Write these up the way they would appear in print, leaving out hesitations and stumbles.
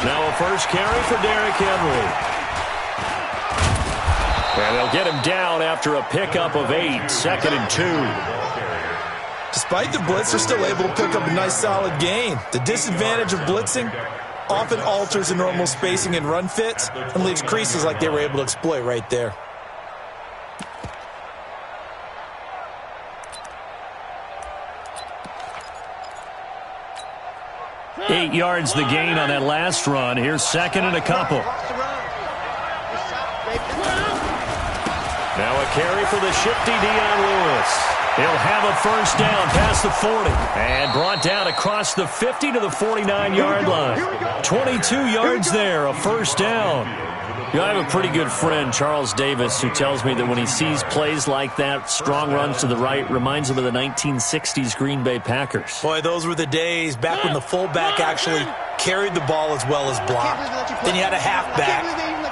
Now a first carry for Derrick Henry. And they'll get him down after a pickup of 8, 2nd and 2. Despite the blitz, they're still able to pick up a nice solid gain. The disadvantage of blitzing often alters the normal spacing and run fits and leaves creases like they were able to exploit right there. Eight yards the gain on that last run. Here's 2nd and a couple. Now a carry for the shifty Dion Lewis. He'll have a first down past the 40. And brought down across the 50 to the 49-yard line. 22 yards there, a first down. You know, I have a pretty good friend, Charles Davis, who tells me that when he sees plays like that, strong runs to the right, reminds him of the 1960s Green Bay Packers. Boy, those were the days back when the fullback actually carried the ball as well as blocked. Then you had a halfback.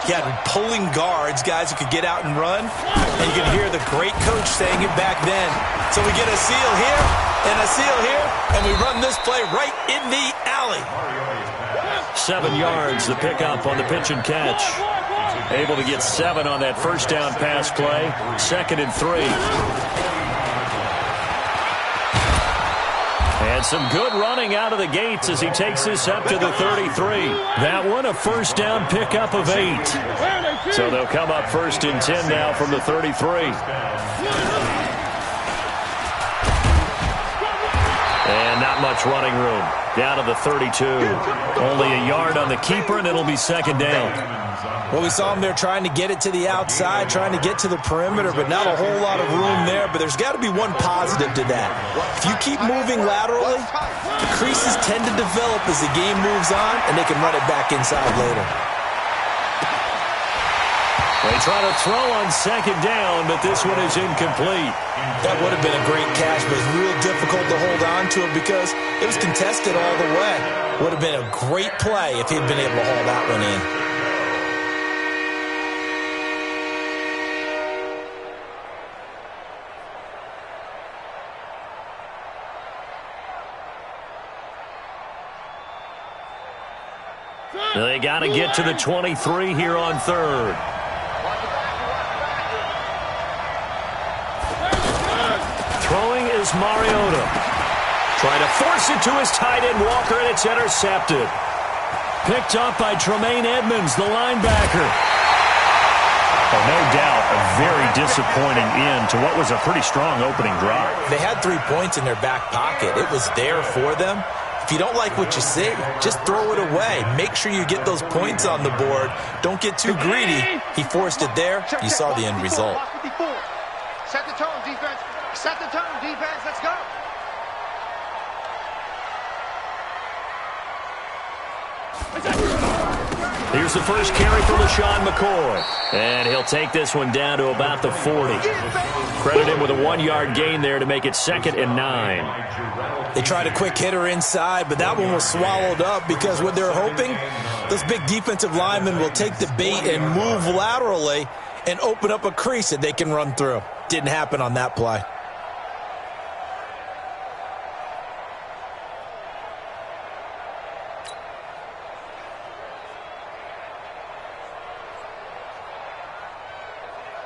You had pulling guards, guys who could get out and run. And you could hear the great coach saying it back then. So we get a seal here and a seal here, and we run this play right in the alley. 7 yards, the pickup on the pitch and catch. Able to get 7 on that first down pass play. 2nd and 3. And some good running out of the gates as he takes this up to the 33. That one, a first down pickup of 8. So they'll come up 1st and 10 now from the 33. And not much running room. Down to the 32. Only a yard on the keeper, and it'll be 2nd down. Well, we saw him there trying to get it to the outside, trying to get to the perimeter, but not a whole lot of room there. But there's got to be one positive to that. If you keep moving laterally, the creases tend to develop as the game moves on, and they can run it back inside later. They try to throw on 2nd down, but this one is incomplete. That would have been a great catch, but it's real difficult to hold on to it because it was contested all the way. Would have been a great play if he'd been able to haul that one in. They got to get to the 23 here on 3rd. Throwing is Mariota. Trying to force it to his tight end, Walker, and it's intercepted. Picked up by Tremaine Edmonds, the linebacker. Oh, no doubt, a very disappointing end to what was a pretty strong opening drive. They had 3 points in their back pocket. It was there for them. If you don't like what you see, just throw it away. Make sure you get those points on the board. Don't get too greedy. He forced it there. You saw the end result. Set the tone, defense. Set the tone, defense. Let's go. Here's the first carry for LaShawn McCoy. And he'll take this one down to about the 40. Credit him with a 1-yard gain there to make it 2nd and 9. They tried a quick hitter inside, but that one was swallowed up because what they're hoping, those big defensive linemen will take the bait and move laterally and open up a crease that they can run through. Didn't happen on that play.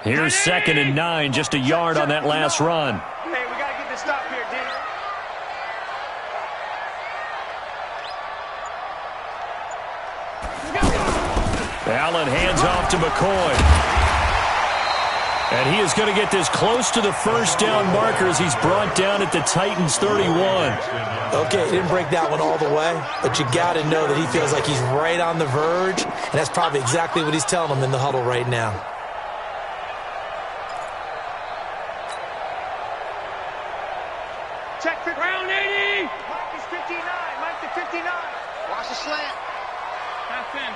Here's 2nd and 9, just a yard on that last run. Hey, we got to get this stop here, D. Allen hands off to McCoy. And he is going to get this close to the first down marker as he's brought down at the Titans 31. Okay, he didn't break that one all the way, but you got to know that he feels like he's right on the verge, and that's probably exactly what he's telling them in the huddle right now. Check the ground, 80. Mike is 59. Mike to 59. Watch the slant. Half in.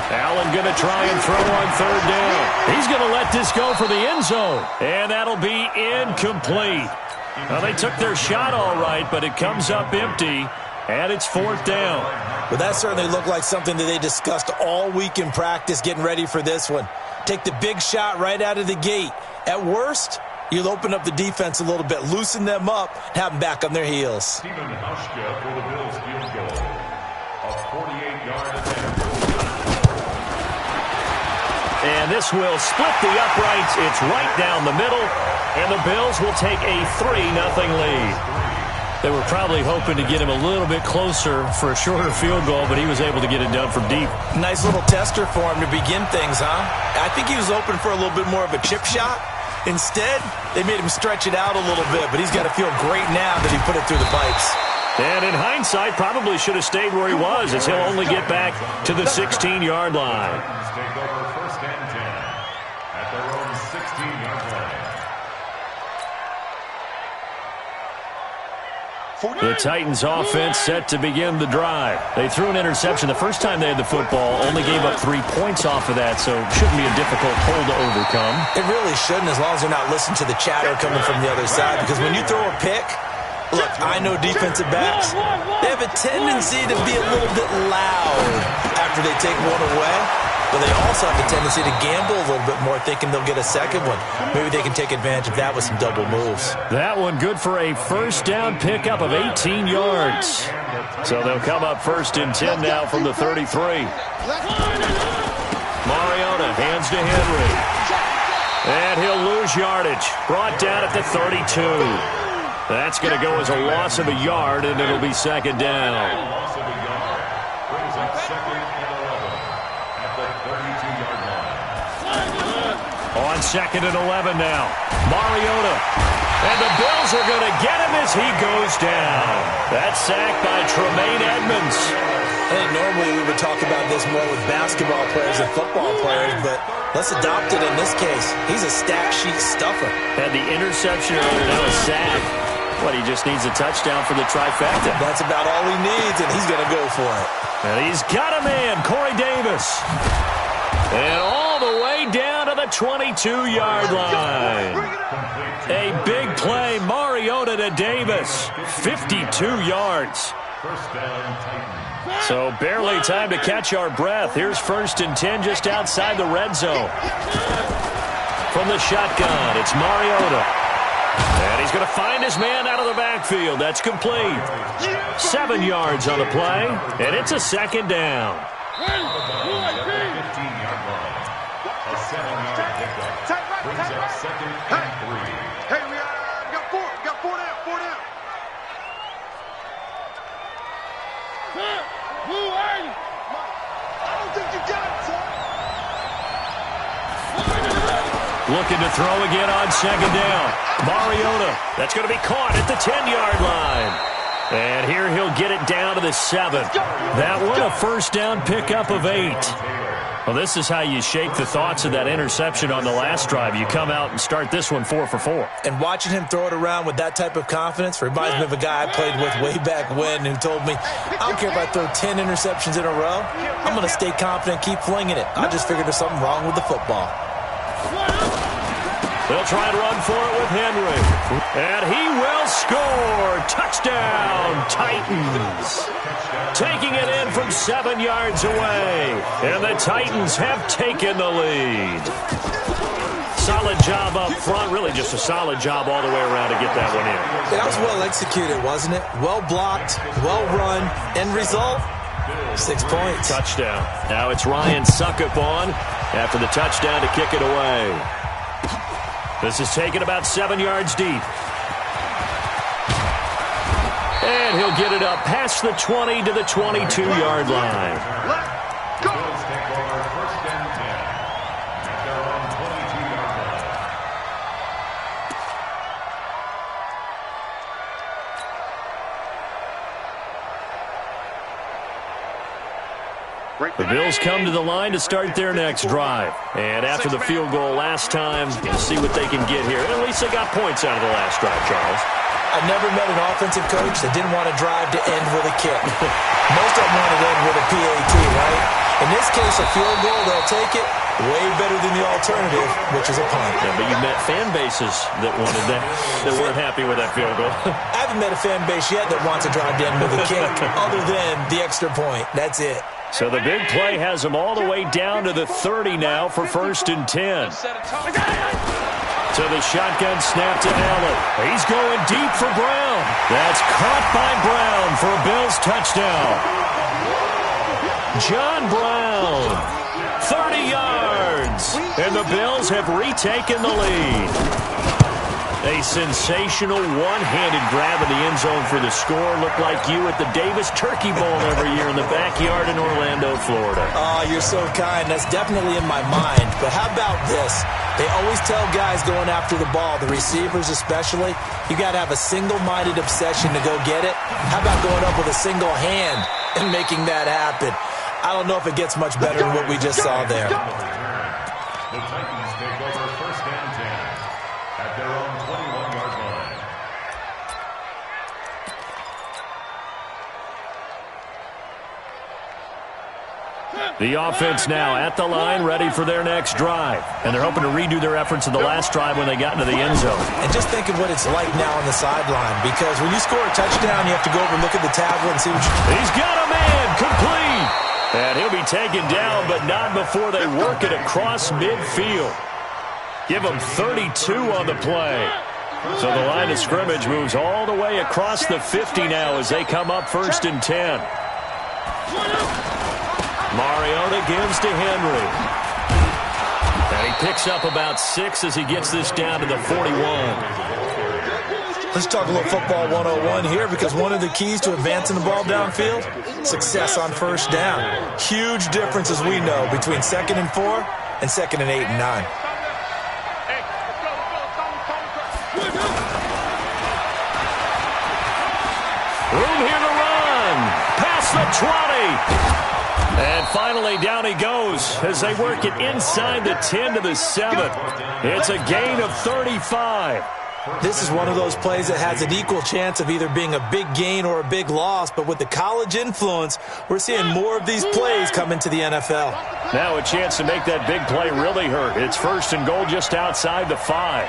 Allen going to try and throw on 3rd down. He's going to let this go for the end zone. And that'll be incomplete. Well, they took their shot all right, but it comes up empty. And it's 4th down. Well, that certainly looked like something that they discussed all week in practice getting ready for this one. Take the big shot right out of the gate. At worst, you'll open up the defense a little bit, loosen them up, and have them back on their heels. Stephen Hauschka for the Bills field goal. A 48-yard attempt. And this will split the uprights. It's right down the middle, and the Bills will take a 3-0 lead. They were probably hoping to get him a little bit closer for a shorter field goal, but he was able to get it done from deep. Nice little tester for him to begin things, huh? I think he was open for a little bit more of a chip shot. Instead, they made him stretch it out a little bit, but he's got to feel great now that he put it through the pipes. And in hindsight, probably should have stayed where he was, as he'll only get back to the 16-yard line. Take over 1st and 10 at their own 16-yard line. The Titans offense set to begin the drive. They threw an interception the first time they had the football, only gave up 3 points off of that, so it shouldn't be a difficult hole to overcome. It really shouldn't, as long as they're not listening to the chatter coming from the other side, because when you throw a pick, look, I know defensive backs, they have a tendency to be a little bit loud after they take one away. But they also have a tendency to gamble a little bit more, thinking they'll get a second one. Maybe they can take advantage of that with some double moves. That one good for a first down pickup of 18 yards. So they'll come up 1st and 10 now from the 33. Mariota hands to Henry. And he'll lose yardage. Brought down at the 32. That's going to go as a loss of a yard, and it'll be 2nd down. Loss of a yard brings up 2nd and 11 at the 32-yard line. On 2nd and 11 now. Mariota. And the Bills are going to get him as he goes down. That's sacked by Tremaine Edmonds. I think normally we would talk about this more with basketball players and football players, but let's adopt it in this case. He's a stat sheet stuffer. Had the interception earlier, now a sack. What, he just needs a touchdown for the trifecta. That's about all he needs, and he's going to go for it. And he's got a man, Corey Davis. And all the way down to the 22-yard line. A big play, Mariota to Davis. 52 yards. First down, Titans. So barely time to catch our breath. Here's 1st and 10 just outside the red zone. From the shotgun, it's Mariota. And he's going to find his man out of the backfield. That's complete. 7 yards on the play, and it's a 2nd down. 15-yard line. A 7-yard pickup brings up 2nd and 3. Hey, we got 4. We got 4 down. 4 down. Who are you? I don't think you got it, son. Looking to throw again on 2nd down. Mariota. That's going to be caught at the 10-yard line. And here he'll get it down to the 7. That one a first down pickup of 8. Well, this is how you shape the thoughts of that interception on the last drive. You come out and start this one 4 for 4. And watching him throw it around with that type of confidence reminds me of a guy I played with way back when who told me, I don't care if I throw 10 interceptions in a row. I'm going to stay confident, keep flinging it. I just figured there's something wrong with the football. They'll try and run for it with Henry. And he will score. Touchdown, Titans. Taking it in from 7 yards away. And the Titans have taken the lead. Solid job up front. Really just a solid job all the way around to get that one in. That was well executed, wasn't it? Well blocked, well run. End result, 6 points. Touchdown. Now it's Ryan Suckup on after the touchdown to kick it away. This is taken about 7 yards deep. And he'll get it up past the 20 to the 22-yard line. Let's go. Bills take over 1st and 10 at their own 22-yard line. The Bills come to the line to start their next drive. And after the field goal last time, we'll see what they can get here. At least they got points out of the last drive, Charles. I've never met an offensive coach that didn't want to drive to end with a kick. Most of them want to end with a PAT, right? In this case, a field goal, they'll take it. Way better than the alternative, which is a punt. Yeah, but you met fan bases that wanted that weren't happy with that field goal. I haven't met a fan base yet that wants to drive down with a kick other than the extra point. That's it. So the big play has them all the way down to the 30 now for 1st and 10. To the shotgun snap to Allen. He's going deep for Brown. That's caught by Brown for a Bills touchdown. John Brown, 30 yards, and the Bills have retaken the lead. A sensational one-handed grab in the end zone for the score. Looked like you at the Davis Turkey Bowl every year in the backyard in Orlando, Florida. Oh, you're so kind. That's definitely in my mind. But how about this? They always tell guys going after the ball, the receivers especially, you got to have a single-minded obsession to go get it. How about going up with a single hand and making that happen? I don't know if it gets much better than what we just saw there. The Titans take over 1st and 10 at their own 21-yard line. The offense now at the line, ready for their next drive. And they're hoping to redo their efforts in the last drive when they got into the end zone. And just think of what it's like now on the sideline, because when you score a touchdown, you have to go over and look at the tablet and see what He's got a man, complete. And he'll be taken down, but not before they work it across midfield. Give him 32 on the play. So the line of scrimmage moves all the way across the 50 now as they come up 1st and 10. Mariota gives to Henry. And he picks up about 6 as he gets this down to the 41. Let's talk a little football 101 here, because one of the keys to advancing the ball downfield, success on 1st down. Huge difference, as we know, between 2nd and 4 and 2nd and 8 and 9. Room here to run. Past the 20. And finally, down he goes as they work it inside the 10 to the 7. It's a gain of 35. This is one of those plays that has an equal chance of either being a big gain or a big loss, but with the college influence, we're seeing more of these plays come into the NFL. Now a chance to make that big play really hurt. It's 1st and goal just outside the 5.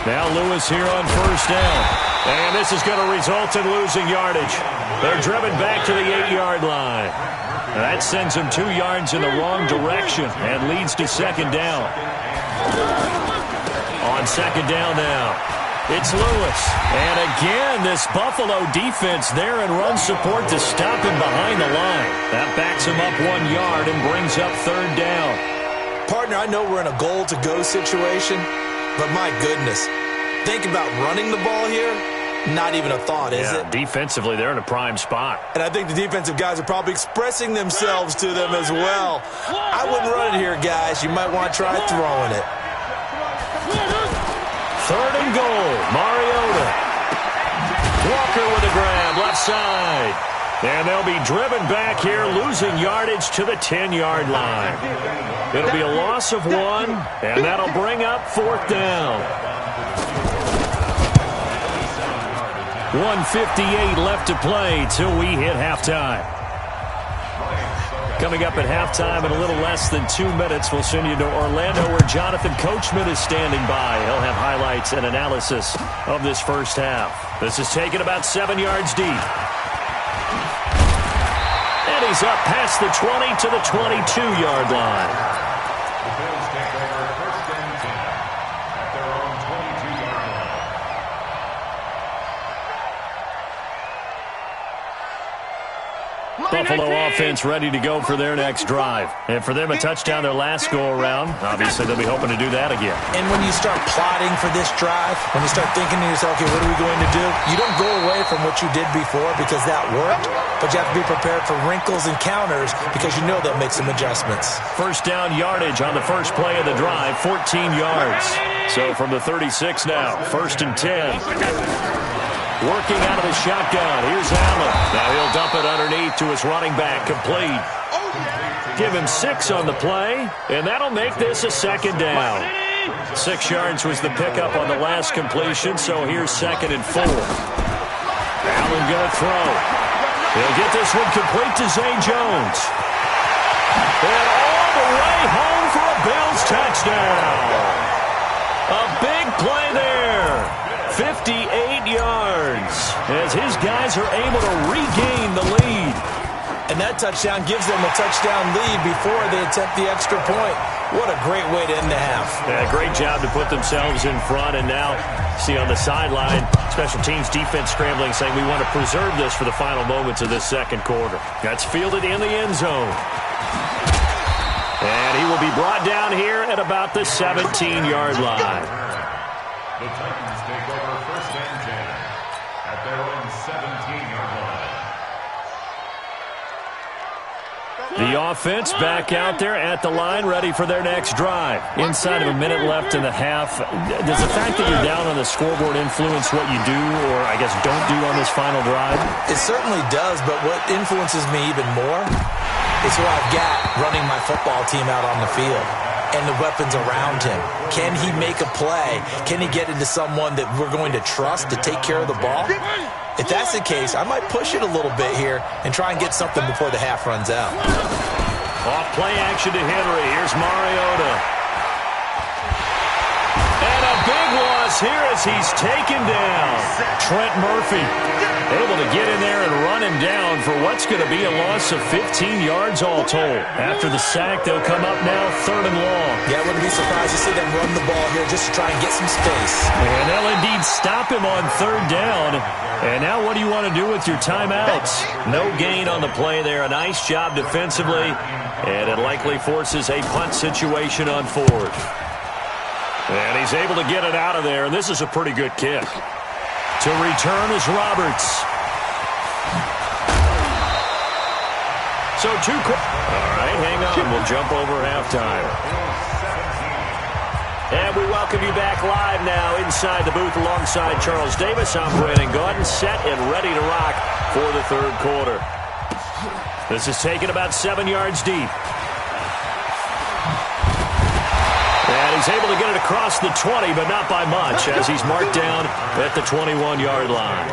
Now Lewis here on 1st down. And this is going to result in losing yardage. They're driven back to the 8-yard line. That sends them 2 yards in the wrong direction and leads to 2nd down. On 2nd down now, it's Lewis. And again, this Buffalo defense there in run support to stop him behind the line. That backs him up 1 yard and brings up 3rd down. Partner, I know we're in a goal-to-go situation, but my goodness, think about running the ball here. Not even a thought, is it? Defensively, they're in a prime spot. And I think the defensive guys are probably expressing themselves to them as well. I wouldn't run it here, guys. You might want to try throwing it. 3rd and goal. Mariota. Walker with a grab, left side. And they'll be driven back here, losing yardage to the 10-yard line. It'll be a loss of 1, and that'll bring up 4th down. 1:58 left to play till we hit halftime. Coming up at halftime in a little less than 2 minutes, we'll send you to Orlando where Jonathan Coachman is standing by. He'll have highlights and analysis of this first half. This is taken about 7 yards deep. And he's up past the 20 to the 22-yard line. The Bills take over 1st and 10 at their own 22-yard line. Buffalo offense ready to go for their next drive. And for them, a touchdown their last go-around. Obviously, they'll be hoping to do that again. And when you start plotting for this drive, when you start thinking to yourself, okay, what are we going to do? You don't go away from what you did before because that worked, but you have to be prepared for wrinkles and counters because you know they'll make some adjustments. 1st down yardage on the first play of the drive, 14 yards. So from the 36 now, 1st and 10. Working out of the shotgun. Here's Allen. Now he'll dump it underneath to his running back. Complete. Give him 6 on the play, and that'll make this a 2nd down. 6 yards was the pickup on the last completion, so here's 2nd and 4. Allen going to throw. He'll get this one complete to Zay Jones. And all the way home for a Bills touchdown. A big play there. 58 yards as his guys are able to regain the lead. And that touchdown gives them a touchdown lead before they attempt the extra point. What a great way to end the half. Yeah, great job to put themselves in front. And now, see on the sideline, special teams defense scrambling, saying we want to preserve this for the final moments of this second quarter. That's fielded in the end zone. And he will be brought down here at about the 17-yard line. The Titans take over first and 10 at their own 17-yard line. The offense back out there at the line, ready for their next drive. Inside of a minute left in the half, does the fact that you're down on the scoreboard influence what you do, or I guess don't do on this final drive? It certainly does, but what influences me even more is who I've got running my football team out on the field and the weapons around him. Can he make a play? Can he get into someone that we're going to trust to take care of the ball? If that's the case, I might push it a little bit here and try and get something before the half runs out. Off play action to Henry. Here's Mariota. And a big loss here as he's taken down. Trent Murphy able to get in there and run him down for what's going to be a loss of 15 yards all told. After the sack, they'll come up now 3rd and long. Yeah, I wouldn't be surprised to see them run the ball here just to try and get some space. And they'll indeed stop him on 3rd down. And now what do you want to do with your timeouts? No gain on the play there. A nice job defensively. And it likely forces a punt situation on 4th. And he's able to get it out of there. And this is a pretty good kick. To return is Roberts. So all right, hang on. We'll jump over halftime. And we welcome you back live now inside the booth alongside Charles Davis. I'm Brandon Gaudin, set and ready to rock for the 3rd quarter. This is taken about 7 yards deep. And he's able to get it across the 20, but not by much, as he's marked down at the 21-yard line.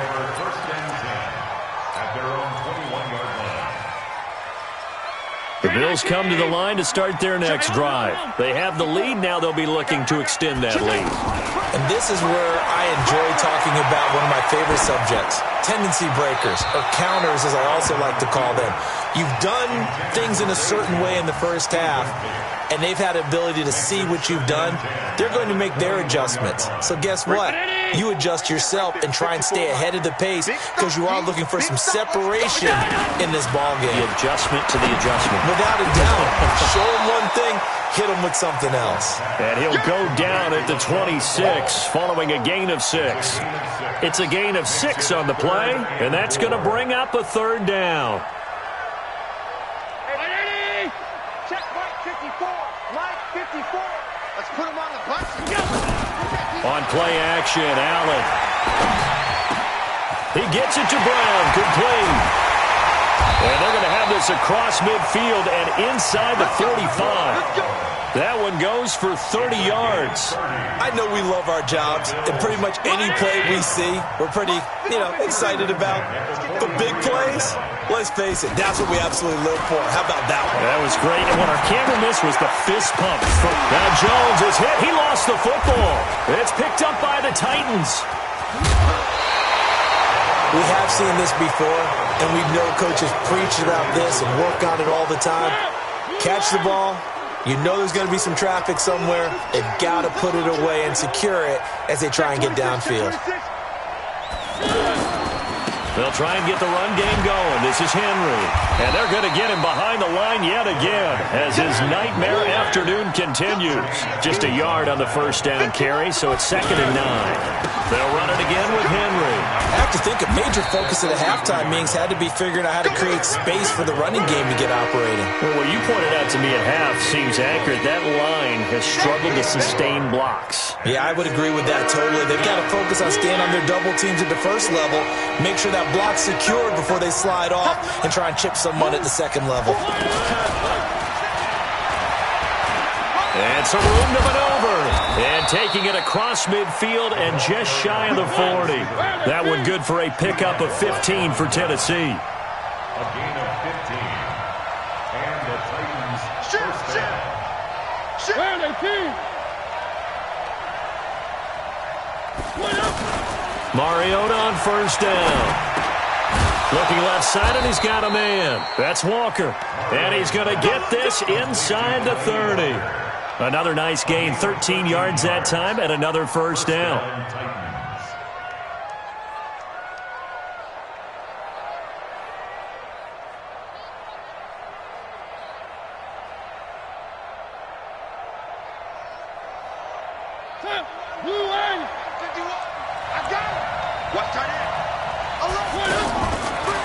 The Bills come to the line to start their next drive. They have the lead. Now they'll be looking to extend that lead. And this is where I enjoy talking about one of my favorite subjects, tendency breakers, or counters as I also like to call them. You've done things in a certain way in the first half, and they've had the ability to see what you've done. They're going to make their adjustments. So guess what? You adjust yourself and try and stay ahead of the pace because you are looking for some separation in this ballgame. The adjustment to the adjustment. Without a doubt. Show him one thing, hit him with something else. And he'll go down at the 26 following a gain of 6. It's a gain of 6 on the play, and that's going to bring up a 3rd down. Check Mike 54. Mike 54. Let's put him on the bus. On play action, Allen. He gets it to Brown, complete. And they're going to have this across midfield and inside the 35. That one goes for 30 yards. I know we love our jobs, and pretty much any play we see, we're pretty, excited about. The big plays, let's face it, that's what we absolutely live for. How about that one? That was great, and what our camera missed was the fist pump. Now Jones is hit. He lost the football. It's picked up by the Titans. We have seen this before, and we know coaches preach about this and work on it all the time. Catch the ball. You know there's going to be some traffic somewhere. They've got to put it away and secure it as they try and get downfield. They'll try and get the run game going. This is Henry. And they're going to get him behind the line yet again as his nightmare afternoon continues. Just a yard on the first down carry, so it's 2nd and 9. They'll run it again with Henry. I have to think a major focus at the halftime meetings had to be figuring out how to create space for the running game to get operating. Well, what you pointed out to me at half seems accurate. That line has struggled to sustain blocks. Yeah, I would agree with that totally. They've got to focus on staying on their double teams at the first level, make sure that block's secured before they slide off, and try and chip someone at the second level. And some room to maneuver. And taking it across midfield and just shy of the 40. That one good for a pickup of 15 for Tennessee. A gain of 15. And the Titans first down. Mariota on first down. Looking left side, and he's got a man. That's Walker. And he's going to get this inside the 30. Another nice gain, 13 yards that time, and another first down.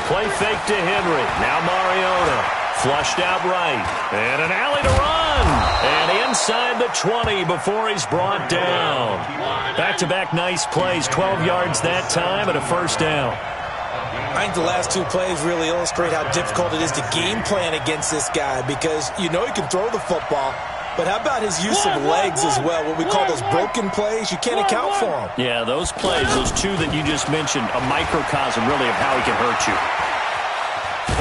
Play fake to Henry. Now Mariota. Flushed out right. And an alley to run. And inside the 20 before he's brought down. Back-to-back nice plays. 12 yards that time and a first down. I think the last two plays really illustrate how difficult it is to game plan against this guy because you know he can throw the football. But how about his use of legs as well? What we call those broken plays, you can't account for them. Yeah, those plays, those two that you just mentioned, a microcosm really of how he can hurt you.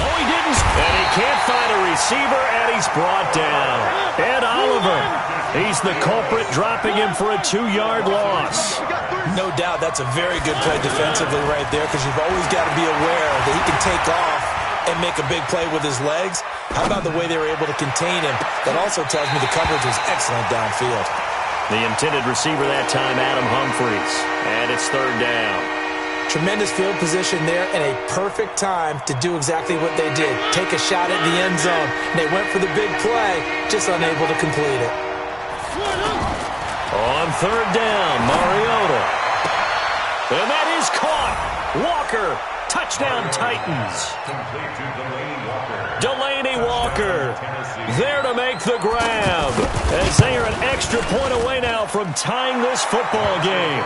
Oh, he didn't. And he can't find a receiver, and he's brought down. Ed Oliver, he's the culprit, dropping him for a 2-yard loss. No doubt that's a very good play defensively right there because you've always got to be aware that he can take off and make a big play with his legs. How about the way they were able to contain him? That also tells me the coverage was excellent downfield. The intended receiver that time, Adam Humphries. And it's third down. Tremendous field position there and a perfect time to do exactly what they did. Take a shot at the end zone. And they went for the big play, just unable to complete it. On third down, Mariota. And that is caught. Walker. Touchdown, Titans. Delaney Walker there to make the grab as they are an extra point away now from tying this football game.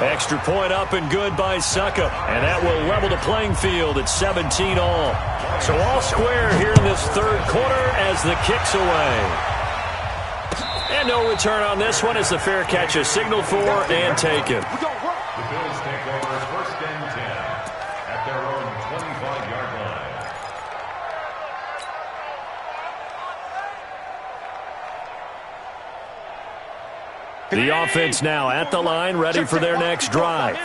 Extra point up and good by Succa, and that will level the playing field at 17 all. So all square here in this third quarter as the kick's away. And no return on this one as the fair catch is signaled for and taken. The Bills take over first and 10 at their own 25-yard line. The offense now at the line, ready for their next drive.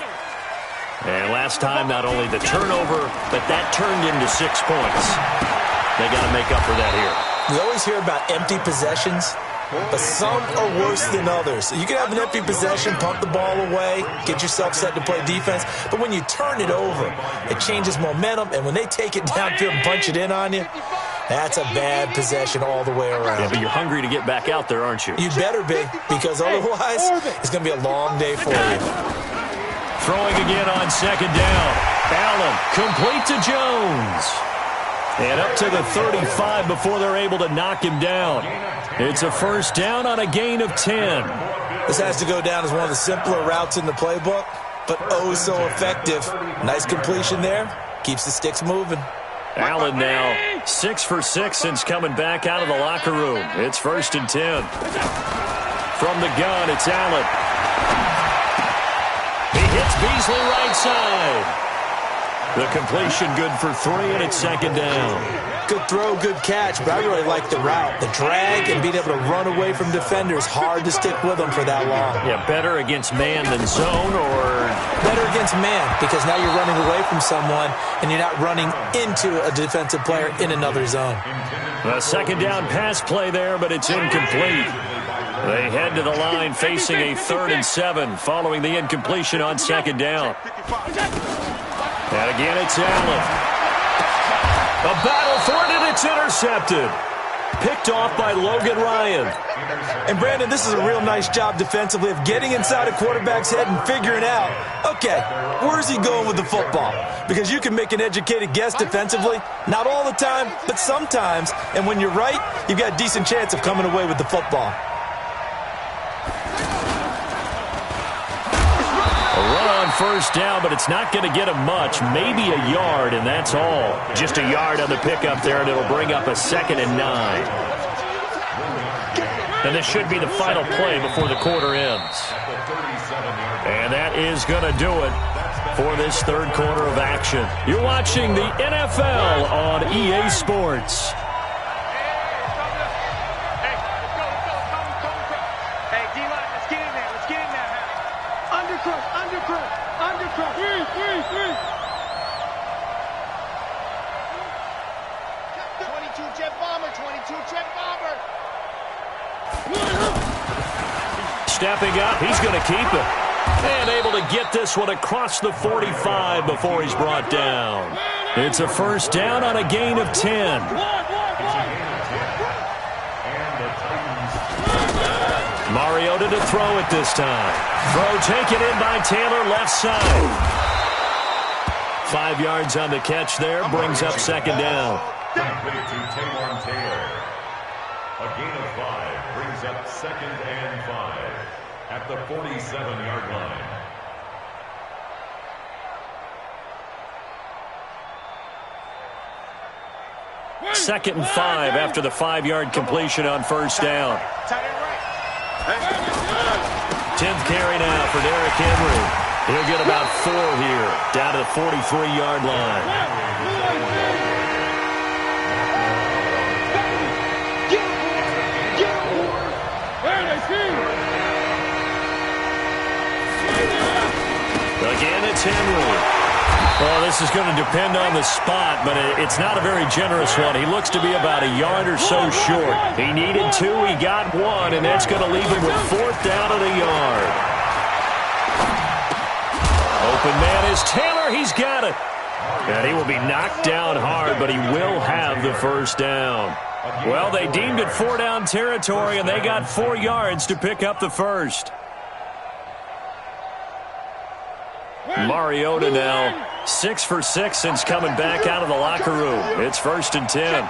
And last time, not only the turnover, but that turned into 6 points. They got to make up for that here. We always hear about empty possessions, but some are worse than others. You can have an empty possession, pump the ball away, get yourself set to play defense, but when you turn it over, it changes momentum, and when they take it downfield and punch it in on you, that's a bad possession all the way around. Yeah, but you're hungry to get back out there, aren't you? You better be, because otherwise it's going to be a long day for you. Throwing again on second down. Allen, complete to Jones. And up to the 35 before they're able to knock him down. It's a first down on a gain of 10. This has to go down as one of the simpler routes in the playbook, but oh so effective. Nice completion there. Keeps the sticks moving. Allen now 6 for 6 since coming back out of the locker room. It's first and 10. From the gun, it's Allen. He hits Beasley right side. The completion good for 3, and it's second down. Good throw, good catch, but I really like the route. The drag and being able to run away from defenders, hard to stick with them for that long. Yeah, better against man than zone, or? Better against man, because now you're running away from someone, and you're not running into a defensive player in another zone. A second down pass play there, but it's incomplete. They head to the line facing a 3rd and 7 following the incompletion on second down. And again, it's Allen. A battle for it, and it's intercepted. Picked off by Logan Ryan. And, Brandon, this is a real nice job defensively of getting inside a quarterback's head and figuring out, okay, where's he going with the football? Because you can make an educated guess defensively. Not all the time, but sometimes. And when you're right, you've got a decent chance of coming away with the football. First down, but it's not going to get him much. Maybe a yard, and that's all. Just a yard on the pickup there, and it'll bring up a 2nd and 9. And this should be the final play before the quarter ends. And that is going to do it. for this third quarter of action. You're watching the NFL on EA Sports. Stepping up, he's going to keep it. And able to get this one across the 45 before he's brought down. It's a first down on a gain of 10. Mariota to throw it this time. Throw taken in by Taylor, left side. 5 yards on the catch there, brings up second down. A gain of 5 brings up second and 5 at the 47-yard line. Second and 5 after the 5-yard completion on first down. 10th carry now for Derrick Henry. He'll get about 4 here, down to the 43-yard line. Again, it's Henry. Well, this is going to depend on the spot, but it's not a very generous one. He looks to be about a yard or so short. He needed 2, he got 1, and that's going to leave him with 4th down at a yard. Open man is Taylor. He's got it. And he will be knocked down hard, but he will have the first down. Well, they deemed it 4-down territory, and they got 4 yards to pick up the first. Mariota now 6 for 6 since coming back out of the locker room. It's 1st and 10.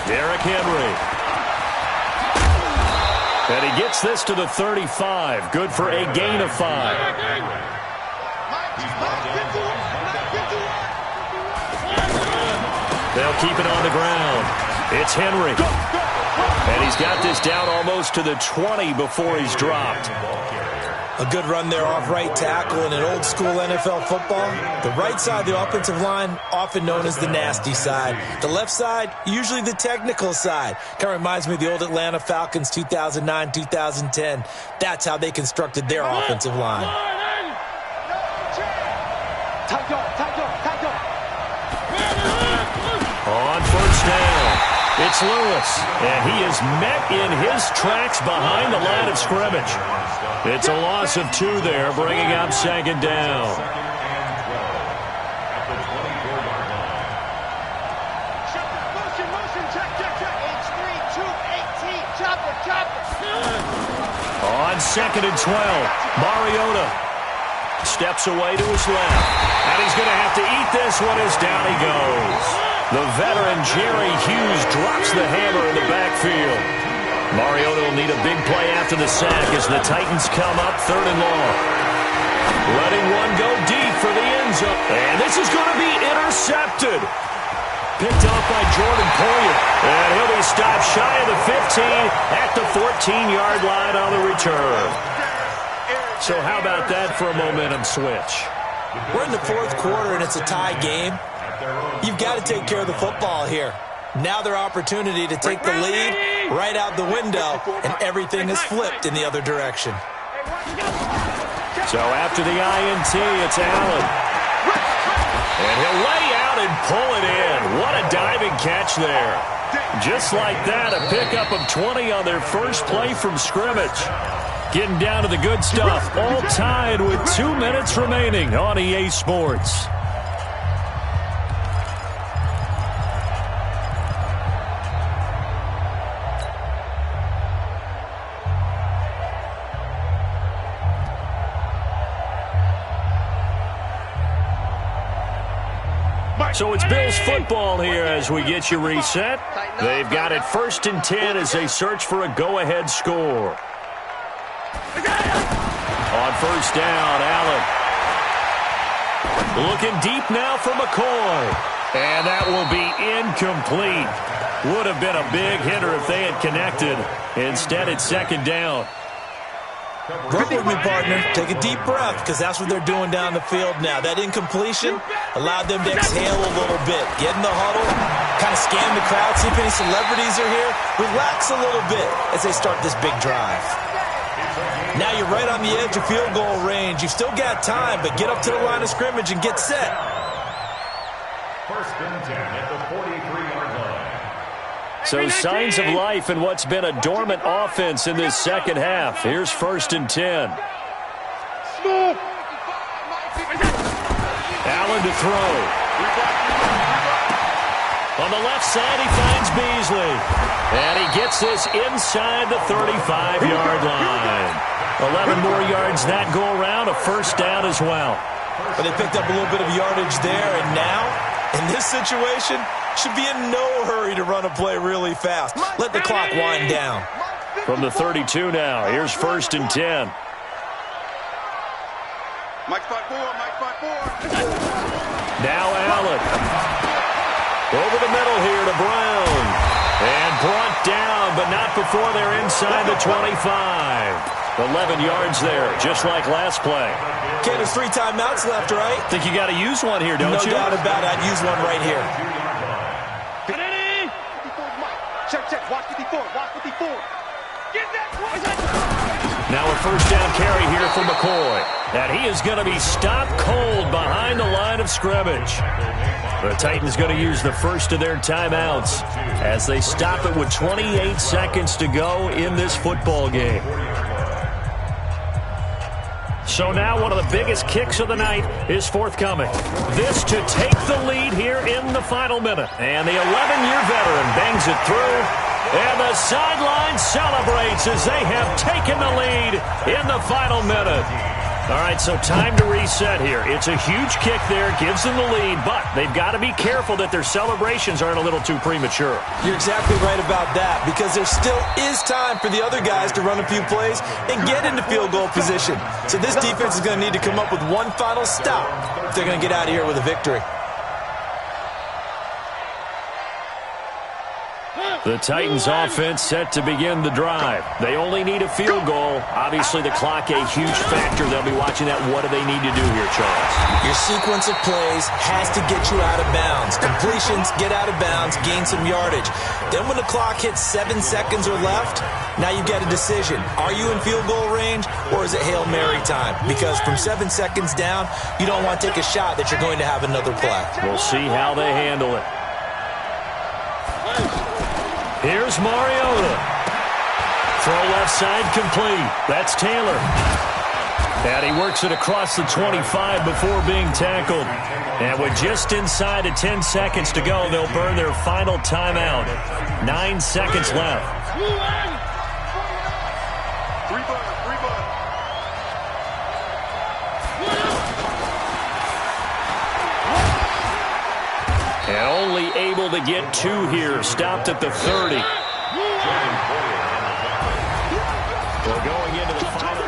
Derrick Henry. And he gets this to the 35. Good for a gain of 5. They'll keep it on the ground. It's Henry. And he's got this down almost to the 20 before he's dropped. A good run there off right tackle in an old-school NFL football. The right side of the offensive line, often known as the nasty side. The left side, usually the technical side. Kind of reminds me of the old Atlanta Falcons 2009-2010. That's how they constructed their offensive line. On first down, it's Lewis. And he is met in his tracks behind the line of scrimmage. It's a loss of 2 there, bringing up second down. On second and 12, Mariota steps away to his left. And he's going to have to eat this one as down he goes. The veteran Jerry Hughes drops the hammer in the backfield. Mariota will need a big play after the sack as the Titans come up 3rd and long. Letting one go deep for the end zone. And this is going to be intercepted. Picked off by Jordan Poyer. And he'll be stopped shy of the 15 at the 14-yard line on the return. So how about that for a momentum switch? We're in the 4th quarter and it's a tie game. You've got to take care of the football here. Now their opportunity to take the lead right out the window, and everything is flipped in the other direction. So after the INT, it's Allen. And he'll lay out and pull it in. What a diving catch there. Just like that, a pickup of 20 on their first play from scrimmage. Getting down to the good stuff, all tied with 2 minutes remaining on EA Sports. So it's Bills football here as we get you reset. They've got it 1st and 10 as they search for a go-ahead score. On first down, Allen. Looking deep now for McCoy. And that will be incomplete. Would have been a big hitter if they had connected. Instead, it's second down. Work with me, partner. Take a deep breath, because that's what they're doing down the field now. That incompletion allowed them to exhale a little bit. Get in the huddle, kind of scan the crowd, see if any celebrities are here. Relax a little bit as they start this big drive. Now you're right on the edge of field goal range. You've still got time, but get up to the line of scrimmage and get set. First and 10 at the 43-yard line. So signs of life in what's been a dormant offense in this second half. Here's first and 10. Allen to throw. On the left side, he finds Beasley. And he gets this inside the 35-yard line. 11 more yards that go around, a first down as well. But they picked up a little bit of yardage there, and now, in this situation, should be in no hurry to run a play really fast. Let the clock wind down. From the 32 now, here's first and 10. Mike spot 4, Mike spot 4. Now Allen. Over the middle here to Brown. And brought down, but not before they're inside the 25. 11 yards there, just like last play. Okay, there's 3 timeouts left, right? Think you got to use one here, don't you? No doubt about it. I'd use one right here. Check, watch 54, watch 54. Get that. Now a first down carry here for McCoy. And he is going to be stopped cold behind the line of scrimmage. The Titans going to use the first of their timeouts as they stop it with 28 seconds to go in this football game. So now one of the biggest kicks of the night is forthcoming. This to take the lead here in the final minute. And the 11-year veteran bangs it through. And the sideline celebrates as they have taken the lead in the final minute. All right, so time to reset here. It's a huge kick there, gives them the lead, but they've got to be careful that their celebrations aren't a little too premature. You're exactly right about that, because there still is time for the other guys to run a few plays and get into field goal position. So this defense is going to need to come up with one final stop if they're going to get out of here with a victory. The Titans offense set to begin the drive. They only need a field goal. Obviously, the clock a huge factor. They'll be watching that. What do they need to do here, Charles? Your sequence of plays has to get you out of bounds. Completions, get out of bounds, gain some yardage. Then when the clock hits 7 seconds or left, now you get a decision. Are you in field goal range, or is it Hail Mary time? Because from 7 seconds down, you don't want to take a shot that you're going to have another play. We'll see how they handle it. Here's Mariota. Throw left side complete. That's Taylor. And he works it across the 25 before being tackled. And with just inside of 10 seconds to go, they'll burn their final timeout. 9 seconds left. And only able to get 2 here. Stopped at the 30. Well, going into the final.